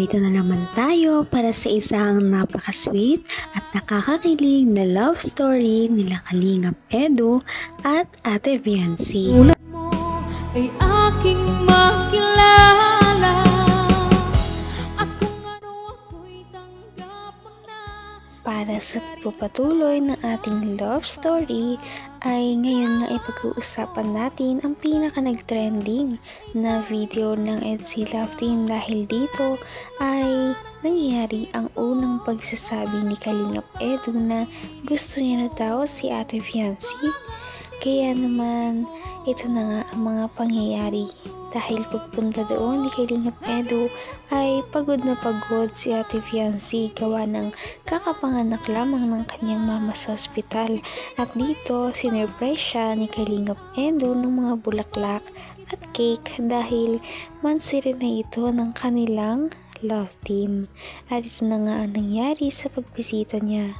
Narito na naman tayo para sa isang napaka-sweet at nakakakilig na love story nila Kalingap Edu at Ate Viancy. Ulat mo ay aking makilala at kung ano ako'y tanggap mo na. Para sa pagpapatuloy ng ating love story ay ngayon na ipag-uusapan natin ang pinaka nag-trending na video ng EDSI Love Team dahil dito ay nangyari ang unang pagsasabi ni Kalingap Edu na gusto niya na daw si Ate Viancy. Kaya naman ito na nga ang mga pangyayari dahil pagpunta doon ni Kalingap Edu ay pagod na pagod si Ate Viancy gawa ng kakapanganak lamang ng kanyang mama sa ospital at dito sinurprise siya ni Kalingap Edu ng mga bulaklak at cake dahil mansiri na ito ng kanilang love team at ito na nga ang nangyari sa pagbisita niya.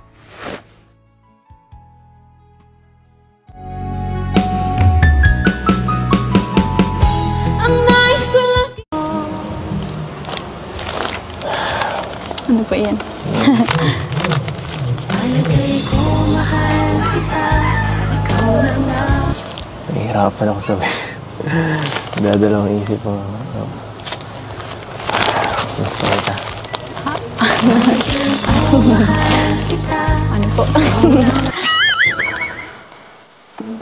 Ano pa yan? Nahihirapan ako sabi. Dadalawang isip mo. Gusto kita. Ano po?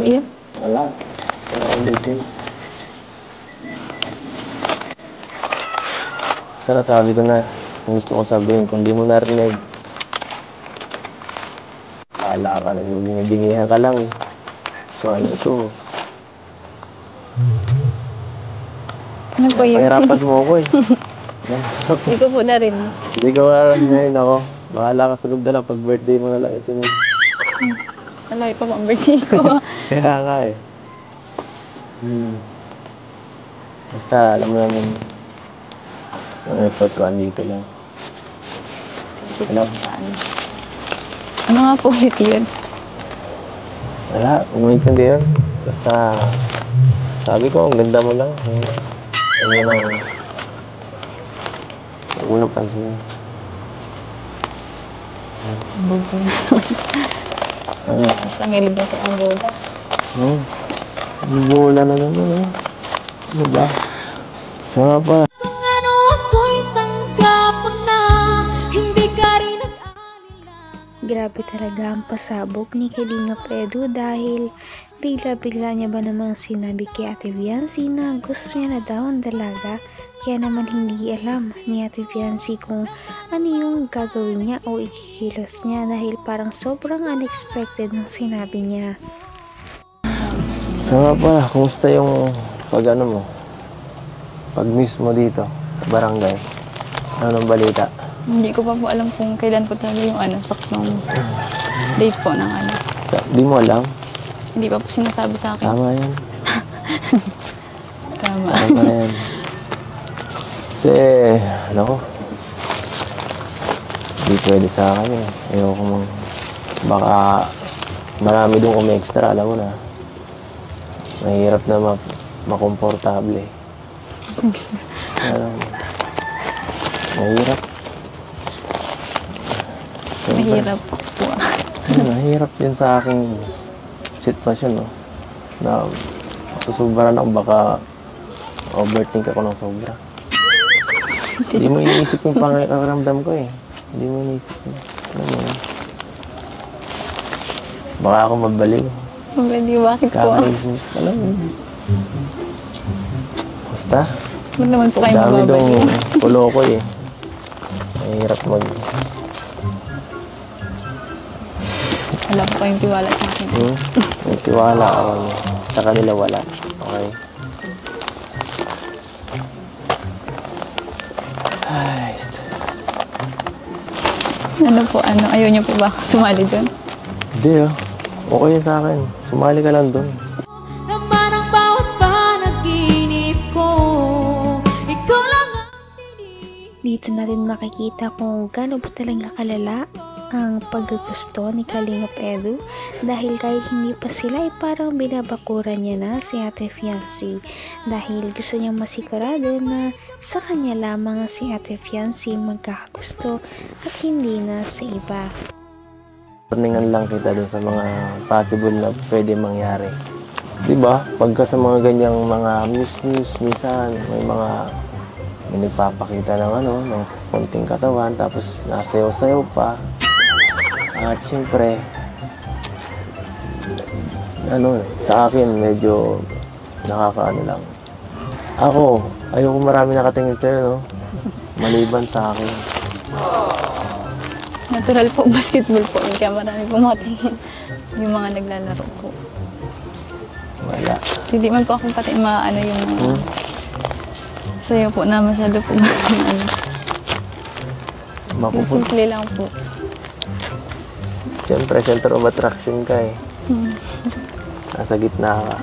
Iyan? Wala. Ulitin. Sana sabi ko na kung gusto ko sabihin, kung di mo narinig, akala ka, nagbibingi-bingihan ka lang. So ano ito? Ano po yun? Pahirapan mo ako eh. Hindi ko po na rin. Hindi ko narinig ako. Bahala ka sunod na lang pag birthday mo na lang. Alay pa bang birthday ko? Kaya nga eh. Basta alam mo naman, ang effort ko andito lang. Alam? Ano nga po ulit yun? Wala, umintindi yun. Basta, sabi ko, ang ganda mo lang. Ano lang. Huwag mo nang pansin. Ang ilib na ko ang bola. Bola na naman eh. Ano ba? Sama pa. Ano ako'y tanggap mo na, hindi ka rin nag-alala. Grabe talaga ang pasabog ni Kalingap Edu dahil bigla-bigla niya ba namang sinabi kay Ate Viancy na gusto niya na daw ang dalaga. Kaya naman hindi alam ni Ate Viancy kung ano yung gagawin niya o ikikilos niya dahil parang sobrang unexpected ng sinabi niya. Sama pa, kumusta yung pag-ano mo? Pag-miss mo dito, sa barangay? Ano ng balita? Hindi ko pa po alam kung kailan po talaga yung saktong date po ng Di mo alam? Hindi pa po sinasabi sa akin. Tama yan. Tama. Tama yan. Kasi, ano ko, hindi pwede sa akin eh. Ayoko mong, baka marami doon umi-extra, alam mo na. Mahirap na makomportable. Mahirap. Mahirap po. Mahirap yun sa aking sitwasyon, no? Na susubaran ako, baka overthink ako ng sobra. Hindi mo iniisip yung pangaramdam ko eh. Hindi mo iniisip yun. Alam mo yun. Baka ako mabaliw. Hindi, bakit po? Kakaisip. Alam mo yun. Basta. Ba't naman po kayo dami mababaliw? dong pulo ko eh. Mahirap Wala po kayong tiwala sa akin. May tiwala ako. Sa kanila wala. Okay? Ay, Ano po, ayaw niyo po ba ako sumali doon? hindi okay yun sa akin. Sumali ka lang doon. Naman ang bawat panaginip ko, ikaw lang ang Dito na rin makikita kung gaano ba talaga kalala ang paggugusto ni Kalingap Edu dahil kahit hindi pa sila ay parang binabakuran niya na si Ate Fiancé dahil gusto niyang masigurado na sa kanya lamang si Ate Fiancé magkakagusto at hindi na sa iba. Warningan lang kita dun sa mga possible na pwede mangyari. Diba? Pagka sa mga ganyang mga news, minsan may nagpapakita ng ng konting katawan, tapos nasayaw-sayaw pa. At syempre, sa akin medyo nakakaano lang. Ako, ayoko marami nakatingin sa'yo, no? Maliban sa akin. Natural po, basketball po. Kaya marami po makatingin. Yung mga naglalaro po. Wala. Hindi man po akong pati maano yung sayo po na masyado po yung simple lang po. Siyempre, center of attraction ka eh. Nasa gitna ka.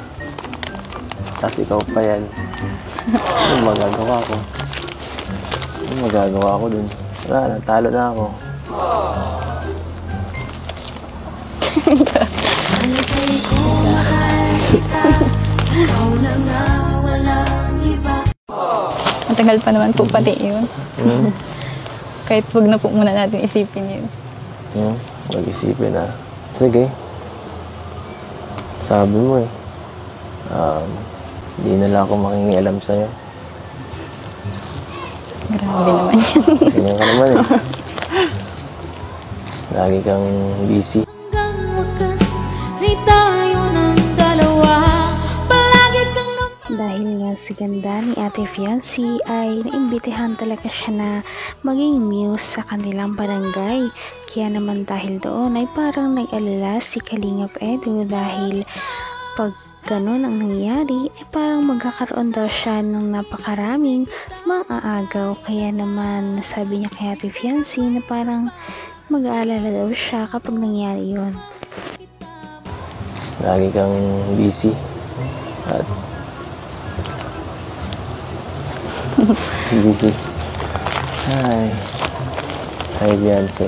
Tapos ikaw pa yan. Ano magagawa ko? Ano magagawa ko dun? Wala, natalo na ako. Matagal pa naman po pati yun. Kahit wag na po muna natin isipin yun. Mag-isipin na. Sige. Sabi mo eh. Hindi na lang ako makingialam sa'yo. Grabe naman yan. Ganyan ka naman eh. Lagi kang busy. Hanggang wakas ay tayo ng dalawa. Palagi kang Dahil nga sa ganda ni Ate Fiancé ay naimbitahan talaga siya na maging muse sa kanilang barangay. Kaya naman dahil doon ay parang nag-alala si Kalingap Edu dahil pag ganun ang nangyari ay parang magkakaroon daw siya ng napakaraming maaagaw. Kaya naman sabi niya kay Ate Fiancé na parang mag-aalala daw siya kapag nangyari yun. Lagi kang busy. At busy. Hi, Fiancé.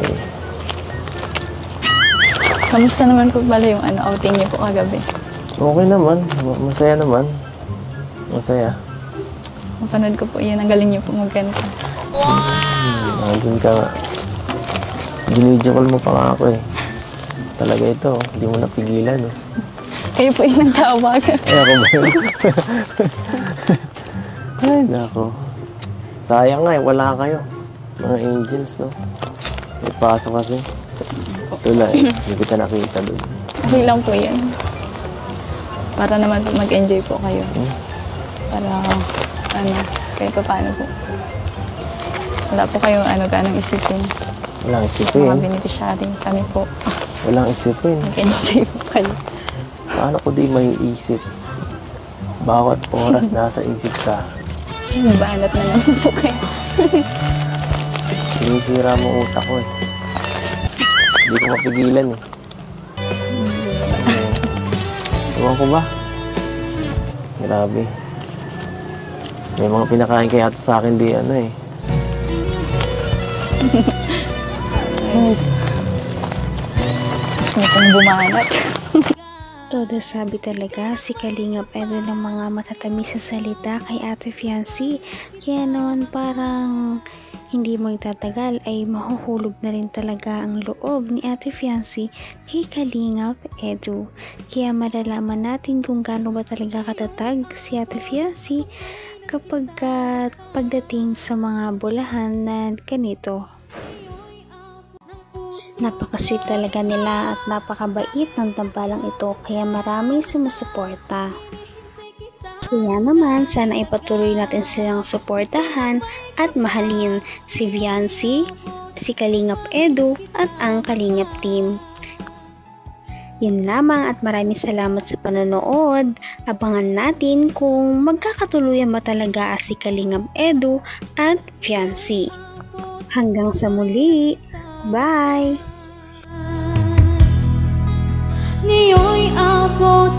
Kamusta naman po pala yung outing niyo po kagabi? Okay naman. Masaya naman. Masaya. Mapanood ko po yun. Ang galing niyo po magkanta. Nandun ka nga. Binidyo call mo pa nga ako eh. Talaga ito. Hindi mo napigilan eh. Kayo po yung nagtawag. Ay, ako ba yun? Ay, nako. Sayang nga eh. Wala kayo. Mga angels, no? May pasok kasi. Tula eh. Hindi kita nakita doon. Okay lang po yan. Para naman po mag-enjoy po kayo. Para, kahit pa paano po. Wala po kayong ganong isipin. Walang isipin. Mga beneficiary kami po. Walang isipin. Mag-enjoy po kayo. Paano ko di may isip? Bawat oras nasa isip ka. Banat na naman po kayo. Sinisira mo utak ko eh. Hindi ko mapigilan eh. Ewan ko ba? Grabe. May mga pinakain kaya sa akin di eh. Nice. Gusto niyo pong bumanat. Todo sabi talaga si Kalingap Edu ng mga matatamis sa salita kay Ate Fiancé. Kaya naman parang hindi magtatagal ay mahuhulog na rin talaga ang loob ni Ate Fiancé kay Kalingap Edu. Kaya malalaman natin kung gaano ba talaga katatag si Ate Fiancé kapag pagdating sa mga bulahan na ganito. Napaka-sweet talaga nila at napakabait ng tambalang ito kaya maraming sumusuporta. Kaya naman sana ipatuloy natin silang suportahan at mahalin si Fiancé, si Kalingap Edu at ang Kalingap team. Yun lamang at maraming salamat sa panonood. Abangan natin kung magkakatuluyan ba talaga si Kalingap Edu at Fiancé. Hanggang sa muli! Bye! ngayon'y abot